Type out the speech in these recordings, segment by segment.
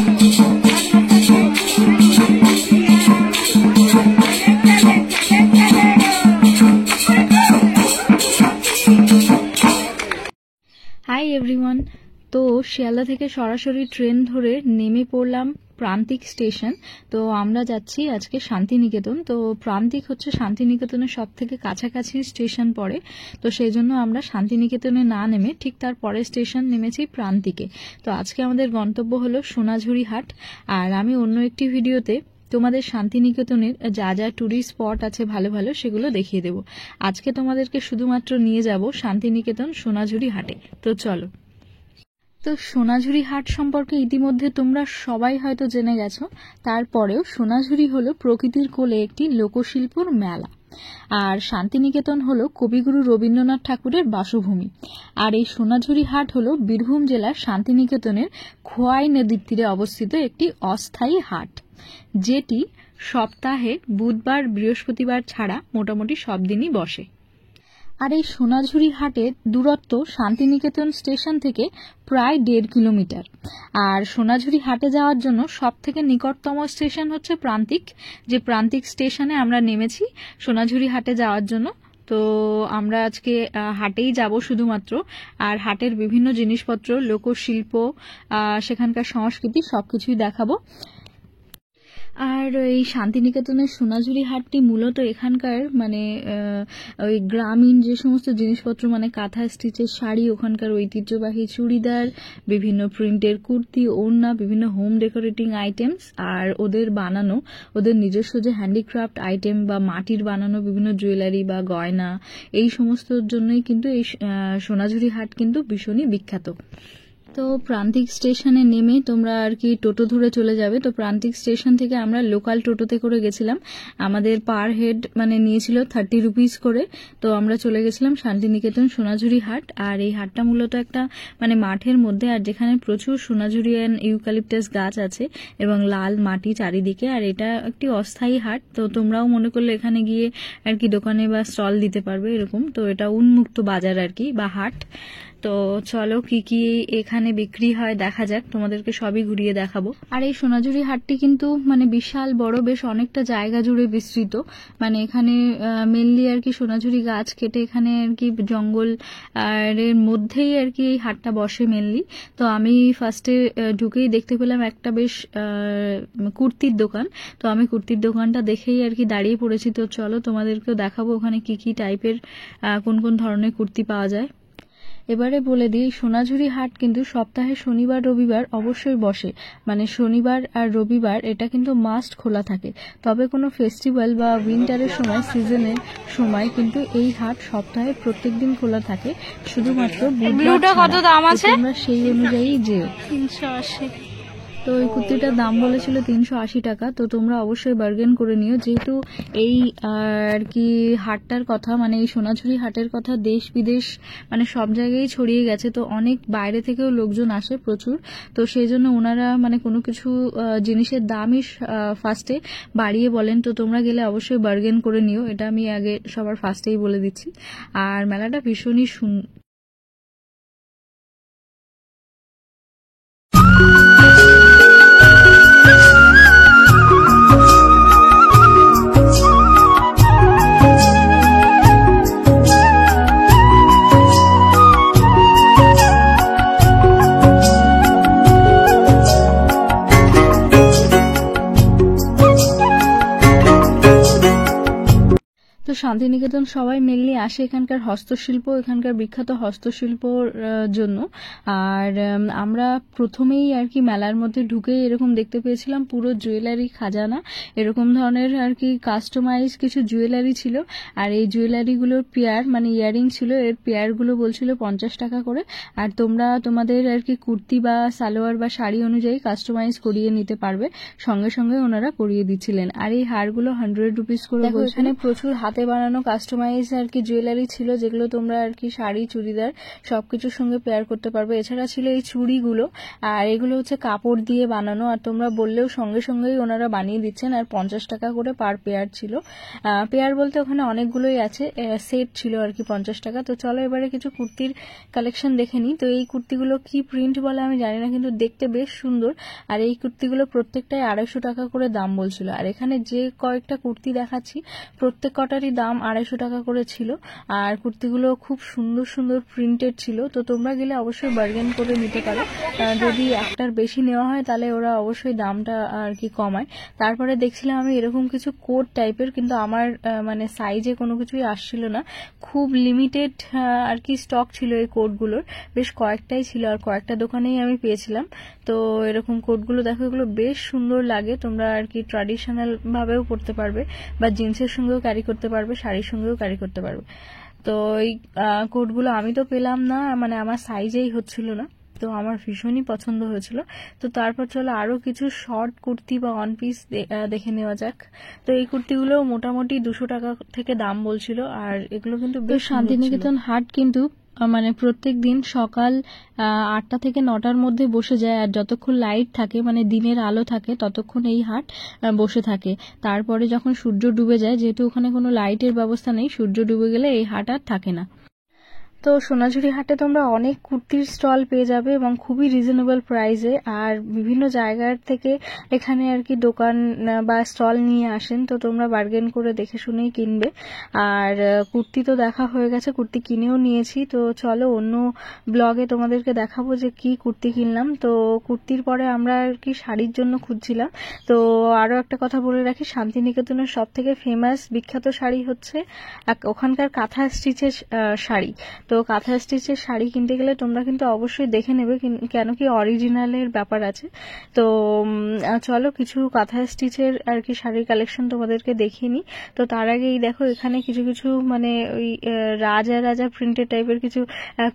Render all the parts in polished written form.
Hi everyone. তো শিয়ালদা থেকে সরাসরি ট্রেন ধরে নেমে পড়লাম প্রান্তিক স্টেশন। তো আমরা যাচ্ছি আজকে শান্তিনিকেতন। তো প্রান্তিক হচ্ছে শান্তিনিকেতনের সব থেকে কাছাকাছি স্টেশন পড়ে। তো সেই জন্য আমরা শান্তিনিকেতনে না নেমে ঠিক তার পরের স্টেশন নেমেছি প্রান্তিকে। তো আজকে আমাদের গন্তব্য হলো সোনাঝুরি হাট। আর আমি অন্য একটি ভিডিওতে তোমাদের শান্তিনিকেতনের যা যা ট্যুরিস্ট স্পট আছে ভালো ভালো সেগুলো দেখিয়ে দেব। আজকে তোমাদেরকে শুধুমাত্র নিয়ে যাব শান্তিনিকেতন সোনাঝুরি হাটে। তো চলো। তো সোনাঝুরি হাট সম্পর্কে ইতিমধ্যে তোমরা সবাই হয়তো জেনে গেছো। তারপরেও সোনাঝুরি হলো প্রকৃতির কোলে একটি লোকশিল্পর মেলা। আর শান্তিনিকেতন হলো কবিগুরু রবীন্দ্রনাথ ঠাকুরের বাসভূমি। আর এই সোনাঝুরি হাট হলো বীরভূম জেলার শান্তিনিকেতনের খোয়াই নদীর তীরে অবস্থিত একটি অস্থায়ী হাট, যেটি সপ্তাহে বুধবার বৃহস্পতিবার ছাড়া মোটামুটি সব দিনই বসে। আর এই সোনাঝুরি হাটের দূরত্ব শান্তিনিকেতন স্টেশন থেকে প্রায় 1.5 কিলোমিটার। আর সোনাঝুরি হাটে যাওয়ার জন্য সব থেকে নিকটতম স্টেশন হচ্ছে প্রান্তিক, যে প্রান্তিক স্টেশনে আমরা নেমেছি সোনাঝুরি হাটে যাওয়ার জন্য। তো আমরা আজকে হাটেই যাব শুধুমাত্র। আর হাটের বিভিন্ন জিনিসপত্র, লোকশিল্প, সেখানকার সংস্কৃতি সবকিছুই দেখাবো। আর এই শান্তিনিকেতনের সোনাঝুরি হাটটি মূলত এখানকার মানে ওই গ্রামীণ যে সমস্ত জিনিসপত্র, মানে কাঁথা স্টিচের শাড়ি, ওখানকার ঐতিহ্যবাহী চুড়িদার, বিভিন্ন প্রিন্টের কুর্তি, ওড়না, বিভিন্ন হোম ডেকোরেটিং আইটেমস, আর ওদের বানানো ওদের নিজস্ব যে হ্যান্ডিক্রাফট আইটেম বা মাটির বানানো বিভিন্ন জুয়েলারি বা গয়না, এই সমস্তর জন্যই কিন্তু এই সোনাঝুরি হাট কিন্তু ভীষণই বিখ্যাত। তো প্রান্তিক স্টেশনে নেমে তোমরা আর কি টোটো ধরে চলে যাবে। তো প্রান্তিক স্টেশন থেকে আমরা লোকাল টোটোতে করে গেছিলাম। আমাদের পার হেড মানে নিয়েছিল 30 রুপিস করে। তো আমরা চলে গেছিলাম শান্তিনিকেতন সোনাঝুরি হাট। আর এই হাটটা মূলত একটা মানে মাঠের মধ্যে, আর যেখানে প্রচুর সোনাঝুরি অ্যান্ড ইউক্যালিপটাস গাছ আছে এবং লাল মাটি চারিদিকে। আর এটা একটি অস্থায়ী হাট। তো তোমরাও মনে করলে এখানে গিয়ে আর কি দোকানে বা স্টল দিতে পারবে এরকম। তো এটা উন্মুক্ত বাজার আর কি বা হাট। তো চলো কি কি এখানে বিক্রি হয় দেখা যাক, তোমাদেরকে সবই ঘুরিয়ে দেখাবো। আর এই সোনাঝুরি হাটটি কিন্তু মানে বিশাল বড়, বেশ অনেকটা জায়গা জুড়ে বিস্তৃত। মানে এখানে মেনলি আর কি সোনাঝুরি গাছ কেটে এখানে আর কি জঙ্গল এর মধ্যেই আর কি এই হাটটা বসে মেনলি। তো আমি ফার্স্টে ঢুকেই দেখতে পেলাম একটা বেশ কুর্তির দোকান। তো আমি কুর্তির দোকানটা দেখেই আর কি দাঁড়িয়ে পড়েছি। তো চলো তোমাদেরকেও দেখাবো ওখানে কি কি টাইপের কোন কোন ধরনের কুর্তি পাওয়া যায়। এবারে বলে দিই, সোনাঝুরি হাট কিন্তু সপ্তাহে শনিবার রবিবার অবশ্যই বসে। মানে শনিবার আর রবিবার এটা কিন্তু মাস্ট খোলা থাকে। তবে কোনো ফেস্টিভ্যাল বা উইন্টারের সময়, সিজনের সময় কিন্তু এই হাট সপ্তাহে প্রত্যেক দিন খোলা থাকে, শুধুমাত্র বুধবার কত দাম আছে তোমরা সেই অনুযায়ী যেও। 380। তো এই কুর্তিটার দাম বলেছিল 380 টাকা। তো তোমরা অবশ্যই বার্গেন করে নিও, যেহেতু এই আর কি হাটটার কথা মানে এই সোনাঝুরি হাটের কথা দেশ বিদেশ মানে সব জায়গায় ছড়িয়ে গেছে। তো অনেক বাইরে থেকেও লোকজন আসে প্রচুর। তো সেই জন্য ওনারা মানে কোনো কিছু জিনিসের দামই ফার্স্টে বাড়িয়ে বলেন। তো তোমরা গেলে অবশ্যই বার্গেন করে নিও, এটা আমি আগে সবার ফার্স্টেই বলে দিচ্ছি। আর মেলাটা ভীষণই তো শান্তিনিকেতন সবাই মেনলি আসে এখানকার হস্তশিল্প, এখানকার বিখ্যাত হস্তশিল্পর জন্য। আর আমরা প্রথমেই আর কি মেলার মধ্যে ঢুকেই এরকম দেখতে পেয়েছিলাম পুরো জুয়েলারি খাজানা, এরকম ধরনের আর কি কাস্টমাইজ কিছু জুয়েলারি ছিল। আর এই জুয়েলারিগুলোর পেয়ার মানে ইয়ারিং ছিল, এর পেয়ারগুলো বলছিল 50 টাকা করে। আর তোমরা তোমাদের আর কি কুর্তি বা সালোয়ার বা শাড়ি অনুযায়ী কাস্টমাইজ করিয়ে নিতে পারবে, সঙ্গে সঙ্গে ওনারা করিয়ে দিচ্ছিলেন। আর এই হারগুলো 100 রুপিস করে। এখানে প্রচুর হাতে বানানো কাস্টমাইজ আর কি জুয়েলারি ছিল, যেগুলো তোমরা আর কি শাড়ি চুড়িদার সবকিছুর সঙ্গে পেয়ার করতে পারবে। এছাড়া ছিল এই চুড়িগুলো, আর এগুলো হচ্ছে কাপড় দিয়ে বানানো, আর তোমরা বললেও সঙ্গে সঙ্গেই ওনারা বানিয়ে দিচ্ছেন। আর 50 টাকা করে পার পেয়ার ছিল। পেয়ার বলতে ওখানে অনেকগুলোই আছে, সেট ছিল আর কি 50 টাকা। তো চলো এবারে কিছু কুর্তির কালেকশন দেখে নিই। তো এই কুর্তিগুলো কি প্রিন্ট বলে আমি জানি না, কিন্তু দেখতে বেশ সুন্দর। আর এই কুর্তিগুলো প্রত্যেকটাই 250 টাকা করে দাম বলছিল। আর এখানে যে কয়েকটা কুর্তি দেখাচ্ছি প্রত্যেক কটারই দাম 250 টাকা করে ছিল। আর কুর্তিগুলো খুব সুন্দর সুন্দর প্রিন্টেড ছিল। তো তোমরা গেলে অবশ্যই বার্গেন করে নিতে পারো। যদি একটার বেশি নেওয়া হয় তাহলে ওরা অবশ্যই দামটা আর কি কমায়। তারপরে দেখছিলাম আমি এরকম কিছু কোট টাইপের, কিন্তু আমার মানে সাইজে কোনো কিছুই আসছিল না। খুব লিমিটেড আর কি স্টক ছিল এই কোটগুলোর, বেশ কয়েকটাই ছিল আর কয়েকটা দোকানেই আমি পেয়েছিলাম। তো এরকম কোটগুলো দেখো, এগুলো বেশ সুন্দর লাগে। তোমরা আর কি ট্র্যাডিশনাল ভাবেও পরতে পারবে, বা জিন্সের সঙ্গেও ক্যারি করতে পারবে, শাড়ির সঙ্গেও ক্যারি করতে পারবে। তো এই কোটগুলো আমি তো পেলাম না, মানে আমার সাইজেই হচ্ছিল না, তো আমার ভীষণই পছন্দ হয়েছিল। তো তারপর চলো আরো কিছু শর্ট কুর্তি বা ওয়ান পিস দেখে নেওয়া যাক। তো এই কুর্তিগুলো মোটামুটি 200 টাকা থেকে দাম বলছিল, আর এগুলো কিন্তু বেশ শান্তিনিকেতন হাট কিন্তু মানে প্রত্যেক দিন সকাল 8টা থেকে 9টার মধ্যে বসে যায়। আর যতক্ষণ লাইট থাকে, মানে দিনের আলো থাকে, ততক্ষণ এই হাট বসে থাকে। তারপরে যখন সূর্য ডুবে যায়, যেহেতু ওখানে কোনো লাইটের ব্যবস্থা নেই, সূর্য ডুবে গেলে এই হাট আর থাকে না। তো সোনাঝুরি হাটে তোমরা অনেক কুর্তির স্টল পেয়ে যাবে এবং খুবই রিজনেবল প্রাইসে। আর বিভিন্ন জায়গার থেকে এখানে আর কি দোকান বা স্টল নিয়ে আসেন, তো তোমরা বার্গেন করে দেখে শুনেই কিনবে। আর কুর্তি তো দেখা হয়ে গেছে, কুর্তি কিনেও নিয়েছি। তো চলো অন্য ব্লগে তোমাদেরকে দেখাবো যে কি কুর্তি কিনলাম। তো কুর্তির পরে আমরা আর কি শাড়ির জন্য খুঁজছিলাম। তো আরও একটা কথা বলে রাখি, শান্তিনিকেতনের সব থেকে ফেমাস বিখ্যাত শাড়ি হচ্ছে ওখানকার কাঁথা স্টিচের শাড়ি। তো কাঁথা স্টিচের শাড়ি কিনতে গেলে তোমরা কিন্তু অবশ্যই দেখে নেবে, কেন কি অরিজিনালের ব্যাপার আছে। তো চলো কিছু কাঁথা স্টিচের আর কি শাড়ির কালেকশন তোমাদেরকে দেখিয়ে নিই। তো তার আগেই দেখো এখানে কিছু কিছু মানে ওই রাজা রাজা প্রিন্টের টাইপের কিছু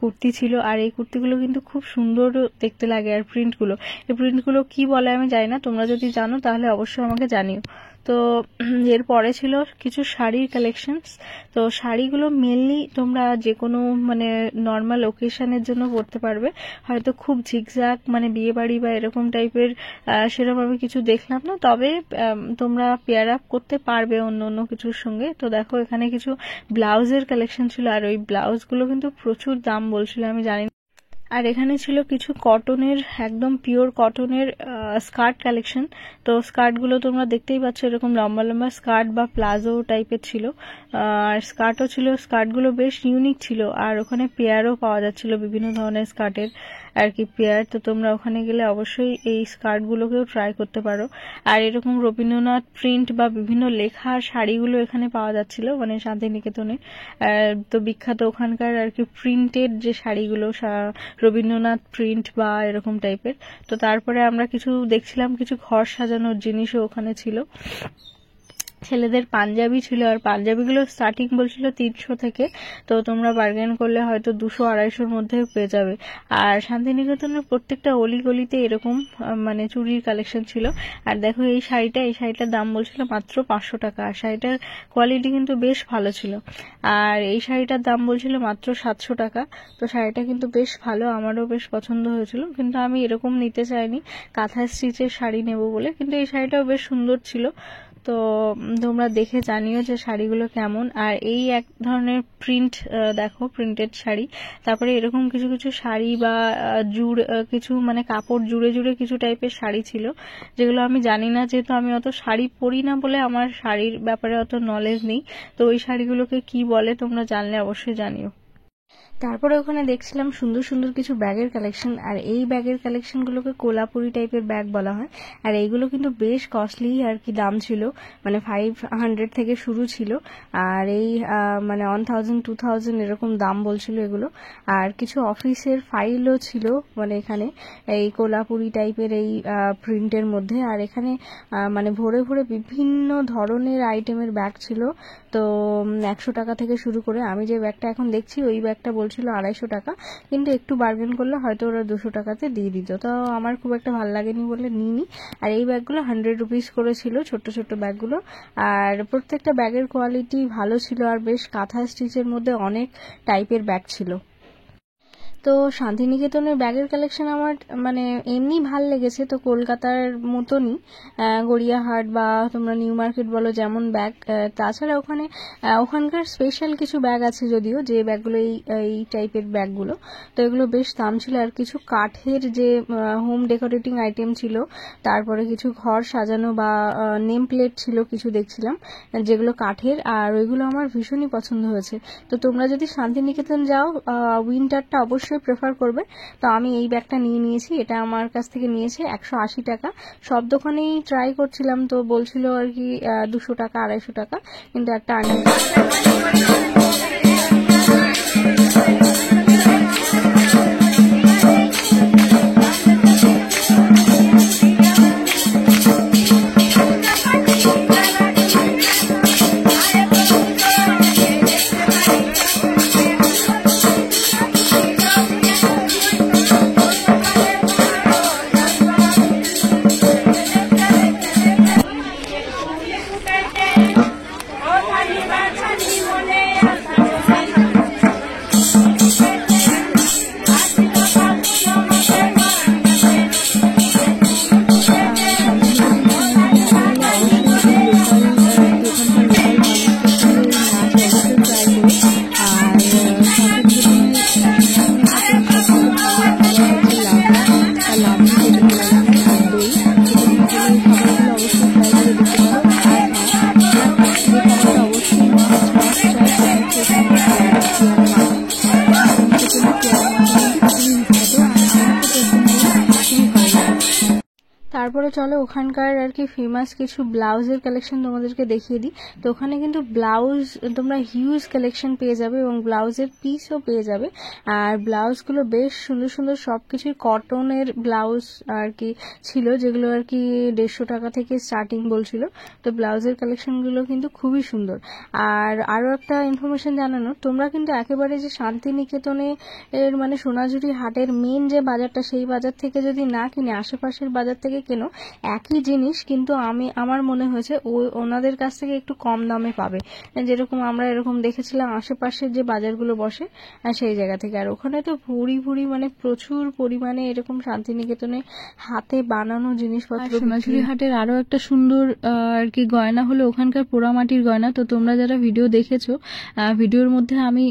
কুর্তি ছিল। আর এই কুর্তিগুলো কিন্তু খুব সুন্দর দেখতে লাগে। আর এই প্রিন্টগুলো কি বলে আমি জানি না, তোমরা যদি জানো তাহলে অবশ্যই আমাকে জানিও। তো এরপরে ছিল কিছু শাড়ির কালেকশনস। তো শাড়িগুলো মেনলি তোমরা যে কোনো মানে নর্মাল ওকেশনের জন্য পরতে পারবে। হয়তো খুব ঝিকঝাক মানে বিয়ে বাড়ি বা এরকম টাইপের সেরকম আমি কিছু দেখলাম না, তবে তোমরা পেয়ার আপ করতে পারবে অন্য অন্য কিছুর সঙ্গে। তো দেখো এখানে কিছু ব্লাউজের কালেকশন ছিল, আর ওই ব্লাউজগুলো কিন্তু প্রচুর দাম বলছিল, আমি জানি। আর এখানে ছিল কিছু কটনের, একদম পিওর কটনের স্কার্ট কালেকশন। তো স্কার্টগুলো তোমরা দেখতেই পাচ্ছ, এরকম লম্বা লম্বা স্কার্ট বা প্লাজো টাইপের ছিল। আর স্কার্টও ছিল, স্কার্টগুলো বেশ ইউনিক ছিল। আর ওখানে পেয়ারও পাওয়া যাচ্ছিল, বিভিন্ন ধরনের স্কার্টের আর কি পেয়ার। তো তোমরা ওখানে গেলে অবশ্যই এই স্কার্টগুলোকেও ট্রাই করতে পারো। আর এরকম রবীন্দ্রনাথ প্রিন্ট বা বিভিন্ন লেখা শাড়িগুলো এখানে পাওয়া যাচ্ছিল, মানে শান্তিনিকেতনে। তো বিখ্যাত ওখানকার আর কি প্রিন্টেড যে শাড়িগুলো, রবীন্দ্রনাথ প্রিন্ট বা এরকম টাইপের। তো তারপরে আমরা কিছু দেখছিলাম, কিছু ঘর সাজানোর জিনিসও ওখানে ছিল। ছেলেদের পাঞ্জাবি ছিল, আর পাঞ্জাবিগুলো স্টার্টিং বলছিল 300 থেকে। তো তোমরা বার্গেন করলে হয়তো 200-250-র মধ্যে পেয়ে যাবে। আর শান্তিনিকেতনের প্রত্যেকটা অলিগলিতে এরকম মানে চুড়ির কালেকশন ছিল। আর দেখো এই শাড়িটার দাম বলছিল মাত্র 500 টাকা। আর শাড়িটার কোয়ালিটি কিন্তু বেশ ভালো ছিল। আর এই শাড়িটার দাম বলছিল মাত্র 700 টাকা। তো শাড়িটা কিন্তু বেশ ভালো, আমারও বেশ পছন্দ হয়েছিল, কিন্তু আমি এরকম নিতে চাইনি, কাঁথা স্টিচের শাড়ি নেব বলে। কিন্তু এই শাড়িটাও বেশ সুন্দর ছিল। তো তোমরা দেখে জানিও যে শাড়িগুলো কেমন। আর এই এক ধরনের প্রিন্ট দেখো, প্রিন্টেড শাড়ি। তারপরে এরকম কিছু কিছু শাড়ি বা কিছু মানে কাপড় জুড়ে জুড়ে কিছু টাইপের শাড়ি ছিল, যেগুলো আমি জানি না, যেহেতু আমি অত শাড়ি পরি না বলে আমার শাড়ির ব্যাপারে অত নলেজ নেই। তো ওই শাড়িগুলোকে কি বলে তোমরা জানলে অবশ্যই জানিও। তারপরে ওখানে দেখছিলাম সুন্দর সুন্দর কিছু ব্যাগের কালেকশন। আর এই ব্যাগের কালেকশনগুলোকে কোলাপুরি টাইপের ব্যাগ বলা হয়। আর এইগুলো কিন্তু বেশ কস্টলি আর কি দাম ছিল, মানে 500 থেকে শুরু ছিল। আর এই মানে 1000-2000 এরকম দাম বলছিল এগুলো। আর কিছু অফিসের ফাইলও ছিল মানে এখানে এই কোলাপুরি টাইপের এই প্রিন্টের মধ্যে। আর এখানে মানে ভরে ভরে বিভিন্ন ধরনের আইটেমের ব্যাগ ছিল। তো 100 টাকা থেকে শুরু করে, আমি যে ব্যাগটা এখন দেখছি ওই ব্যাগ ব্যাগটা বলছিল 250 টাকা, কিন্তু একটু বার্গেন করলে হয়তো ওরা 200 টাকাতে দিয়ে দিত। তো আমার খুব একটা ভালো লাগেনি বলে নিইনি। আর এই ব্যাগগুলো 100 রুপিস করে ছিল, ছোট্ট ছোট্ট ব্যাগগুলো। আর প্রত্যেকটা ব্যাগের কোয়ালিটি ভালো ছিল, আর বেশ কাঁথা স্টিচের মধ্যে অনেক টাইপের ব্যাগ ছিল। তো শান্তিনিকেতনের ব্যাগের কালেকশন আমার মানে এমনি ভাল লেগেছে। তো কলকাতার মতনই গড়িয়াহাট বা তোমরা নিউ মার্কেট বলো যেমন ব্যাগ, তাছাড়া ওখানকার স্পেশাল কিছু ব্যাগ আছে যদিও, যে ব্যাগগুলো এই টাইপের ব্যাগগুলো। তো এগুলো বেশ দাম ছিল। আর কিছু কাঠের যে হোম ডেকোরেটিং আইটেম ছিল, তারপরে কিছু ঘর সাজানো বা নেম প্লেট ছিল কিছু দেখছিলাম, যেগুলো কাঠের, আর ওইগুলো আমার ভীষণই পছন্দ হয়েছে। তো তোমরা যদি শান্তিনিকেতন যাও উইন্টারটা অবশ্যই প্রেফার করবে। তো আমি এই ব্যাগটা নিয়ে নিয়েছি, এটা আমার কাছ থেকে নিয়েছে 180 টাকা। সব দোকানেই ট্রাই করছিলাম, তো বলছিল আর কি 200 টাকা 250 টাকা, কিন্তু একটা তারপরে চলো ওখানকার আর কি ফেমাস কিছু ব্লাউজের কালেকশন তোমাদেরকে দেখিয়ে দিই। তো ওখানে কিন্তু ব্লাউজ তোমরা হিউজ কালেকশন পেয়ে যাবে এবং ব্লাউজের পিসও পেয়ে যাবে। আর ব্লাউজগুলো বেশ সুন্দর সুন্দর, সব কিছুই কটনের ব্লাউজ আর কি ছিল, যেগুলো আর কি 150 টাকা থেকে স্টার্টিং বলছিল। তো ব্লাউজের কালেকশনগুলো কিন্তু খুবই সুন্দর। আর আরও একটা ইনফরমেশন জানানো, তোমরা কিন্তু একেবারে যে শান্তিনিকেতনে এর মানে সোনাঝুরি হাটের মেন যে বাজারটা, সেই বাজার থেকে যদি না কিনে আশেপাশের বাজার থেকে কেনো, একই জিনিস কিন্তু আমার মনে হয়েছে ওনাদের কাছ থেকে একটু কম দামে পাবে। যেরকম আমরা এরকম দেখেছিলাম আশেপাশের যে বাজারগুলো বসে সেই জায়গা থেকে। আর ওখানে তো ভুড়ি ভুড়ি মানে প্রচুর পরিমাণে এরকম শান্তিনিকেতনে হাতে বানানো জিনিসপত্র। সোনাঝুরি হাটের আরো একটা সুন্দর আর কি গয়না হলো ওখানকার পোড়ামাটির গয়না। তো তোমরা যারা ভিডিও দেখেছো, ভিডিওর মধ্যে আমি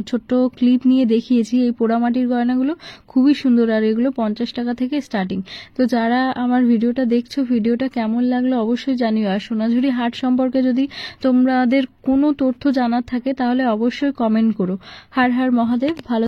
ছোট্ট ক্লিপ নিয়ে দেখিয়েছি। এই পোড়ামাটির গয়নাগুলো খুবই সুন্দর, আর এগুলো 50 টাকা থেকে স্টার্টিং। তো যারা আমার ভিডিওটা দেখছো, ভিডিওটা কেমন লাগলো অবশ্যই জানিও। আর সোনাঝুরি হাট সম্পর্কে যদি তোমাদের কোনো তথ্য জানার থাকে তাহলে অবশ্যই কমেন্ট করো। হর হর মহাদেব। ভালো